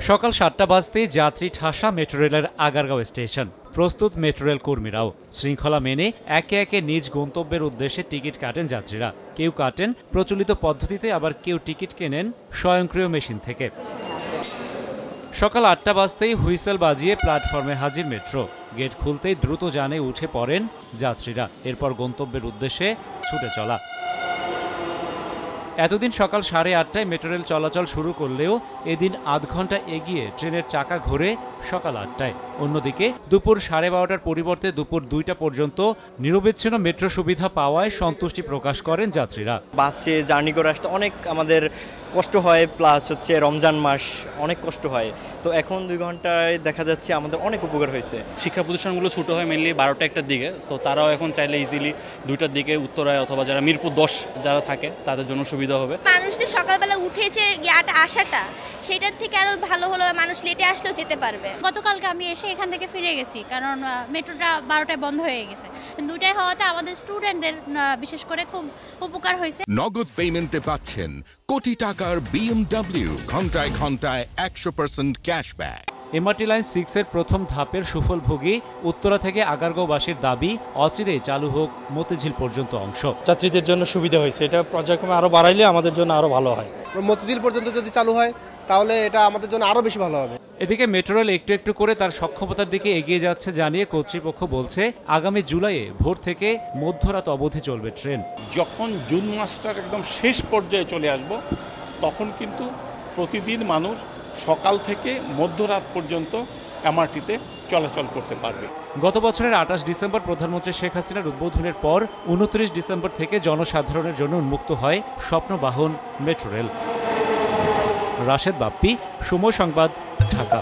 সকাল ৭টা বাজতেই যাত্রী ঠাসা মেট্রো রেলের আগারগাঁও স্টেশন। প্রস্তুত মেট্রো রেল কর্মীরাও শৃঙ্খলা মেনে একে একে নিজ গন্তব্যের উদ্দেশ্যে টিকিট কাটেন যাত্রীরা। কেউ কাটেন প্রচলিত পদ্ধতিতে, আবার কেউ টিকিট কেনেন স্বয়ংক্রিয় মেশিন থেকে। সকাল ৮টা বাজতেই হুইসেল বাজিয়ে প্ল্যাটফর্মে হাজির মেট্রো। গেট খুলতেই দ্রুত যানে উঠে পড়েন যাত্রীরা। এরপর গন্তব্যের উদ্দেশ্যে ছুটে চলা। এতদিন সকাল 8:30টায় মেট্রো রেল চলাচল শুরু করলেও এদিন আধ ঘন্টা এগিয়ে ট্রেনের চাকা ঘোরে সকাল 8টায়। অন্যদিকে দুপুর 12:30টার পরিবর্তে দুপুর 2টা পর্যন্ত নিরবিচ্ছিন্ন মেট্রো সুবিধা পাওয়ায় সন্তুষ্টি প্রকাশ করেন যাত্রীরা। বাসে জার্নি করে আসতে অনেক আমাদের কষ্ট হয়, প্লাস হচ্ছে রমজান মাস অনেক কষ্ট হয়, তো এখন 2 ঘন্টায় দেখা যাচ্ছে আমাদের অনেক উপকার হয়েছে। শিক্ষা প্রতিষ্ঠানগুলো ছুটো হয় মেনলি 12টা 1টার দিকে, সো তারাও এখন চাইলে ইজিলি 2টার দিকে উত্তরায় অথবা যারা মিরপুর 10 যারা থাকে তাদের জন্য সুবিধা হবে। মানুষদের সকালবেলা উঠেছে আসাটা, সেটার থেকে আরো ভালো হলো, মানুষ লেটে আসলেও যেতে পারবে। গতকালকে আমি এসে এখান থেকে ফিরে গেছি, কারণ মেট্রোটা 12টায় বন্ধ হয়ে গেছে। 2টায় হওয়াতে আমাদের স্টুডেন্টদের বিশেষ করে খুব উপকার হয়েছে। নগদ পেমেন্টে পাচ্ছেন কোটি টাকার BMW, ঘন্টায় ঘন্টায় 100% ক্যাশব্যাক। এমআরটি লাইন 6 এর প্রথম ধাপের সুফলভোগী উত্তরা থেকে আগারগাঁওবাসীর দাবি অচিরেই চালু হোক মতিঝিল পর্যন্ত অংশ। যাত্রীদের জন্য সুবিধা হয়েছে, এটা পর্যায়ক্রমে আরো বাড়াইলে আমাদের জন্য আরো ভালো হয়। মতিঝিল পর্যন্ত যদি চালু হয় তাহলে এটা আমাদের জন্য আরো বেশি ভালো হবে। এদিকে মেট্রো রেল একটু একটু করে তার সক্ষমতার দিকে এগিয়ে যাচ্ছে জানিয়ে কর্তৃপক্ষ বলছে, আগামী জুলাইয়ে ভোর থেকে মধ্যরাত অবধি চলবে ট্রেন। যখন জুন মাসটার একদম শেষ পর্যায়ে চলে আসব, তখন কিন্তু প্রতিদিন মানুষ সকাল থেকে মধ্যরাত পর্যন্ত এমআরটিতে চলাচল করতে পারবে। গত বছরের 28 ডিসেম্বর প্রধানমন্ত্রী শেখ হাসিনার উদ্বোধনের পর 29 ডিসেম্বর থেকে জনসাধারণের জন্য উন্মুক্ত হয় স্বপ্নবাহন মেট্রো রেল। রাশেদ বাপ্পি, সময় সংবাদ, ঢাকা।